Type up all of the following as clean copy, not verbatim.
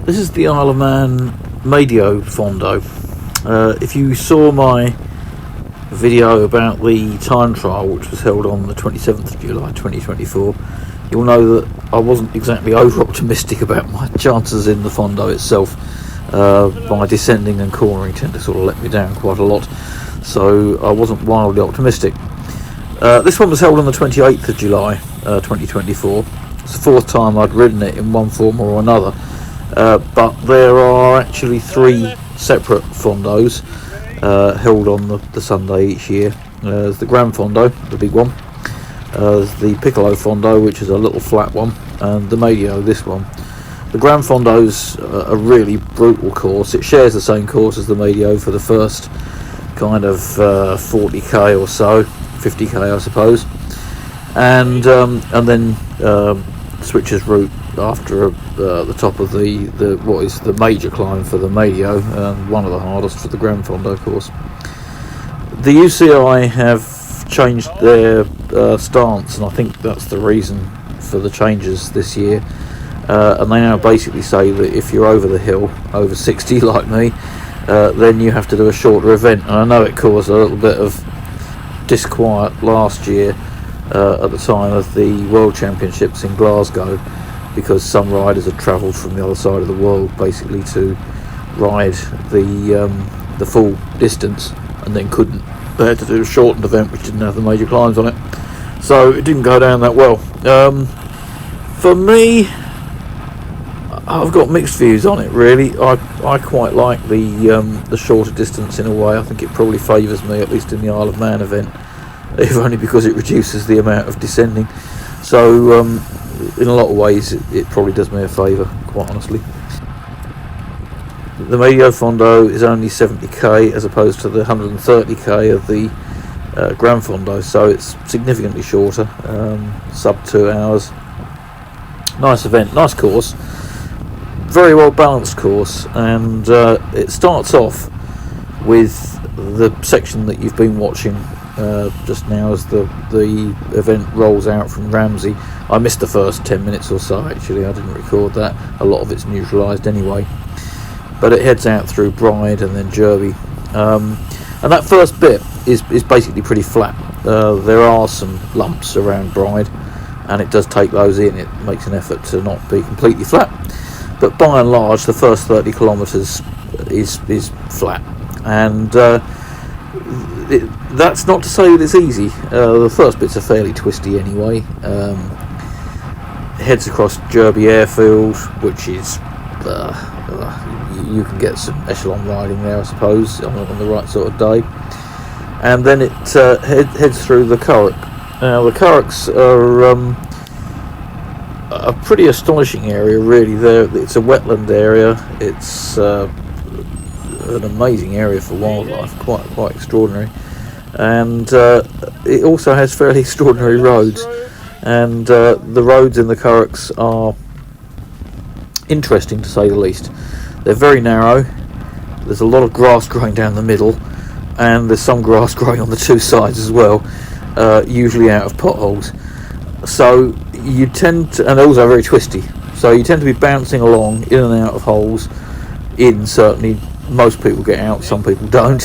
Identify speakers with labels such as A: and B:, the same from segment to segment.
A: This is the Isle of Man Medio Fondo. If you saw my video about the time trial, which was held on the 27th of July 2024, you'll know that I wasn't exactly over optimistic about my chances in the Fondo itself. My descending and cornering tend to sort of let me down quite a lot, so I wasn't wildly optimistic. This one was held on the 28th of July 2024. It's the fourth time I'd ridden it in one form or another. But there are actually three separate fondos held on the Sunday each year. There's the Grand Fondo, the big one. There's the Piccolo Fondo, which is a little flat one, and the Medio, this one. The Grand Fondo's a really brutal course. It shares the same course as the Medio for the first kind of 40k or so, 50k I suppose, and then switches route after the top of the what is the major climb for the Medio, and one of the hardest for the Grand Fondo course. The UCI have changed their stance, and I think that's the reason for the changes this year, and they now basically say that if you're over the hill, over 60 like me, then you have to do a shorter event. And I know it caused a little bit of disquiet last year at the time of the World Championships in Glasgow, because some riders had travelled from the other side of the world basically to ride the full distance and then couldn't. They had to do a shortened event which didn't have the major climbs on it, so it didn't go down that well. For me, I've got mixed views on it really. I quite like the shorter distance in a way. I think it probably favours me, at least in the Isle of Man event, if only because it reduces the amount of descending. So in a lot of ways it probably does me a favour, quite honestly. The Medio Fondo is only 70k as opposed to the 130k of the Grand Fondo, so it's significantly shorter, sub 2 hours. Nice event, nice course, very well balanced course, and it starts off with the section that you've been watching just now as the event rolls out from Ramsey. I missed the first 10 minutes or so actually, I didn't record that. A lot of it's neutralised anyway, but it heads out through Bride and then Derby, and that first bit is basically pretty flat. There are some lumps around Bride, and it does take those in. It makes an effort to not be completely flat, but by and large the first 30 kilometres is flat, and that's not to say that it's easy. The first bits are fairly twisty anyway. Heads across Derby Airfield, which is you can get some echelon riding there I suppose on the right sort of day, and then it heads through the Curragh. Now the Curraghs are a pretty astonishing area really. It's a wetland area. It's an amazing area for wildlife, quite extraordinary, and it also has fairly extraordinary roads, and the roads in the Curraghs are interesting to say the least. They're very narrow, there's a lot of grass growing down the middle, and there's some grass growing on the two sides as well, usually out of potholes, so you tend to, and they're also very twisty, so you tend to be bouncing along in and out of holes. Certainly most people get out, some people don't,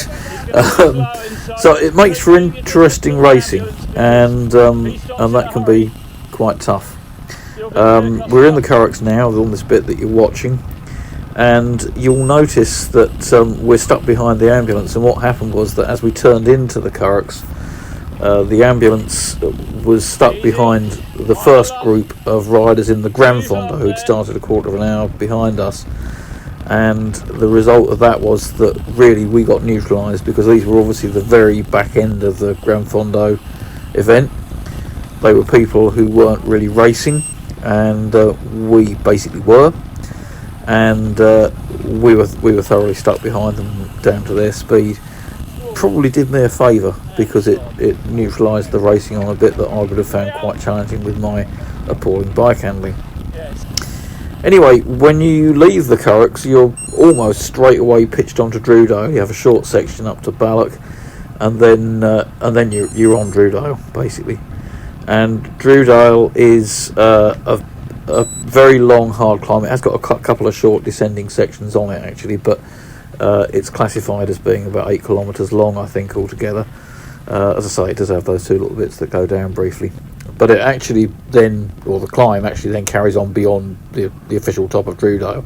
A: so it makes for interesting racing, and that can be quite tough. We're in the Curraghs now on this bit that you're watching, and you'll notice that we're stuck behind the ambulance, and what happened was that as we turned into the Curraghs, the ambulance was stuck behind the first group of riders in the Grand Fondo who'd started a quarter of an hour behind us, and the result of that was that really we got neutralised, because these were obviously the very back end of the Grand Fondo event. They were people who weren't really racing, and we basically were, and we were thoroughly stuck behind them down to their speed. Probably did me a favour, because it neutralised the racing on a bit that I would have found quite challenging with my appalling bike handling. Anyway, when you leave the Curraghs, you're almost straight away pitched onto Drewell. You have a short section up to Balloch, and then you're on Drewell basically. And Drewell is a very long, hard climb. It has got a couple of short descending sections on it actually, but it's classified as being about 8 kilometres long, I think, altogether. As I say, it does have those two little bits that go down briefly, but it actually then, or the climb actually then carries on beyond the official top of Drewell,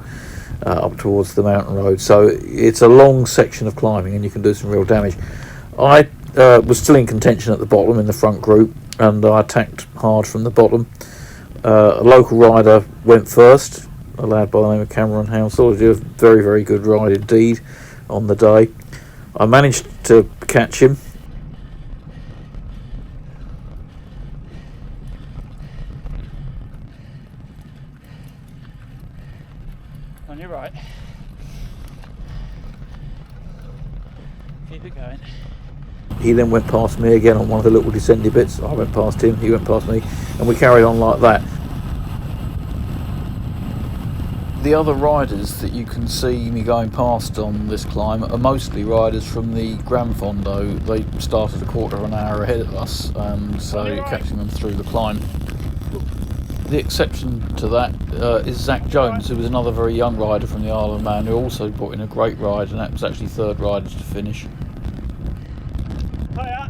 A: up towards the mountain road. So it's a long section of climbing, and you can do some real damage. I was still in contention at the bottom in the front group, and I attacked hard from the bottom. A local rider went first, a lad by the name of Hounsell. He did a very, very good ride indeed on the day. I managed to catch him.
B: On your right. Keep it going.
A: He then went past me again on one of the little descending bits. I went past him, he went past me, and we carried on like that. The other riders that you can see me going past on this climb are mostly riders from the Medio Fondo. They started a quarter of an hour ahead of us, and so catching them through the climb. The exception to that is Zach Jones, who was another very young rider from the Isle of Man, who also put in a great ride, and that was actually third rider to finish.
B: Hiya,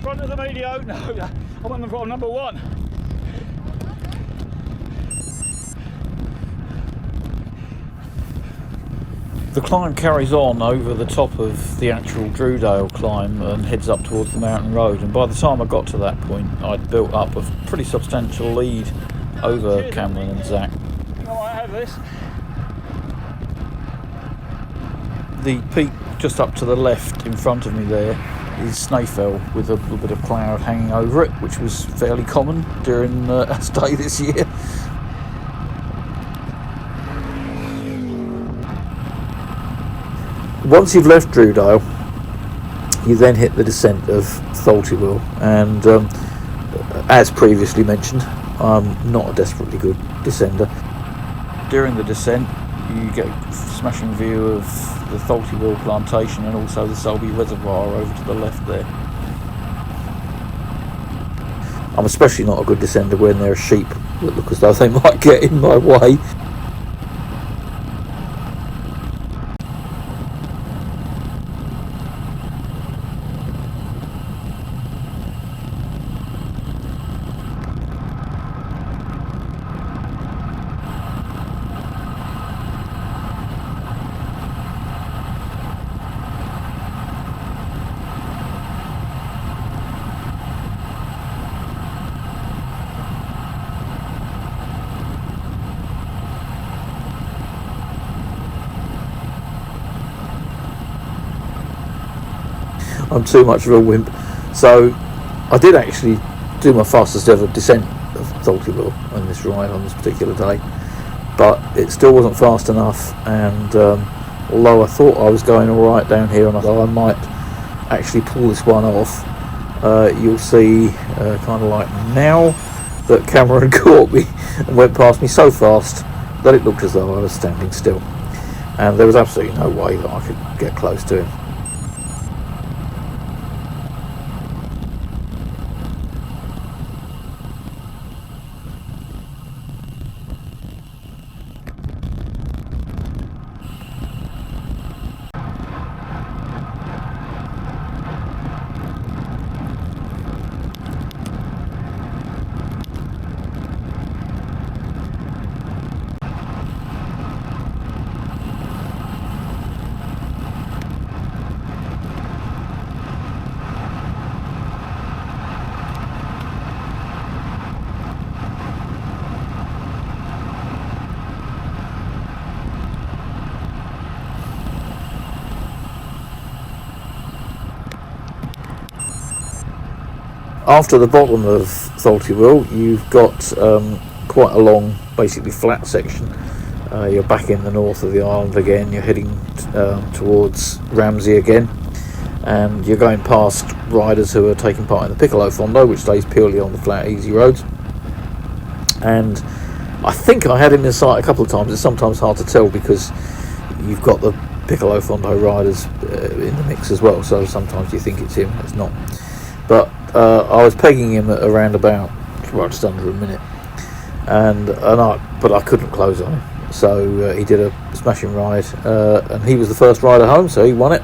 B: front of the Medio. No, I'm on the number one.
A: The climb carries on over the top of the actual Drewell climb and heads up towards the mountain road, and by the time I got to that point I'd built up a pretty substantial lead over Cameron and Zach.
B: No, I have this.
A: The peak just up to the left in front of me there is Salthill, with a little bit of cloud hanging over it, which was fairly common during our stay this year. Once you've left Drewell, you then hit the descent of Salthill, and as previously mentioned, I'm not a desperately good descender. During the descent, you get a smashing view of the Salthill plantation and also the Selby Reservoir over to the left there. I'm especially not a good descender when there are sheep that look as though they might get in my way. I'm too much of a wimp, so I did actually do my fastest ever descent of Salthill on this ride on this particular day, but it still wasn't fast enough, and although I thought I was going alright down here and I thought I might actually pull this one off, you'll see kind of like now that Cameron caught me and went past me so fast that it looked as though I was standing still, and there was absolutely no way that I could get close to him. After the bottom of Salthill, you've got quite a long, basically flat section. You're back in the north of the island again. You're heading towards Ramsey again, and you're going past riders who are taking part in the Medio Fondo, which stays purely on the flat, easy roads. And I think I had him in sight a couple of times. It's sometimes hard to tell because you've got the Medio Fondo riders in the mix as well, so sometimes you think it's him, it's not. But I was pegging him at around about just under a minute, but I couldn't close on him. So he did a smashing ride, and he was the first rider home, so he won it.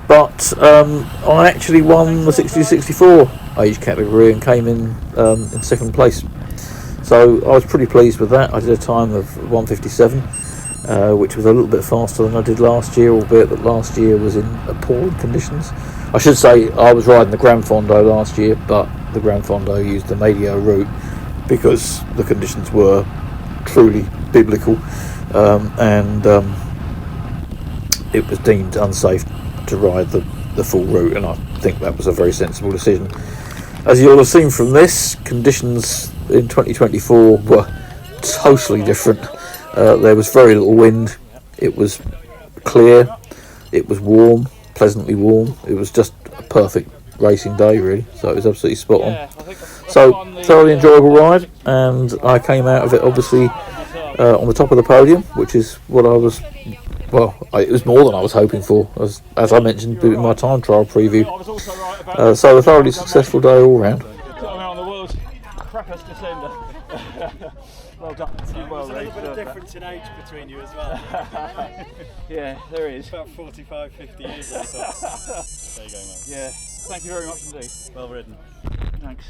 A: But I actually won the 60-64 age category and came in second place. So I was pretty pleased with that. I did a time of 1:57, which was a little bit faster than I did last year, albeit that last year was in appalling conditions. I should say I was riding the Grand Fondo last year, but the Grand Fondo used the Medio route because the conditions were truly biblical, and it was deemed unsafe to ride the full route, and I think that was a very sensible decision. As you'll have seen from this, conditions in 2024 were totally different. There was very little wind, it was clear, it was warm, pleasantly warm. It was just a perfect racing day really, so it was absolutely spot on. So thoroughly enjoyable ride, and I came out of it obviously on the top of the podium, which is what I was, it was more than I was hoping for, as I mentioned in my time trial preview. So a thoroughly successful day all round.
B: On the world's crappiest descender. Well done.
C: There's a little bit of difference in age between you as well.
B: Yeah, there is.
C: About 45, 50 years, I thought. There you go, mate.
B: Yeah, thank you very much indeed.
C: Well ridden.
B: Thanks.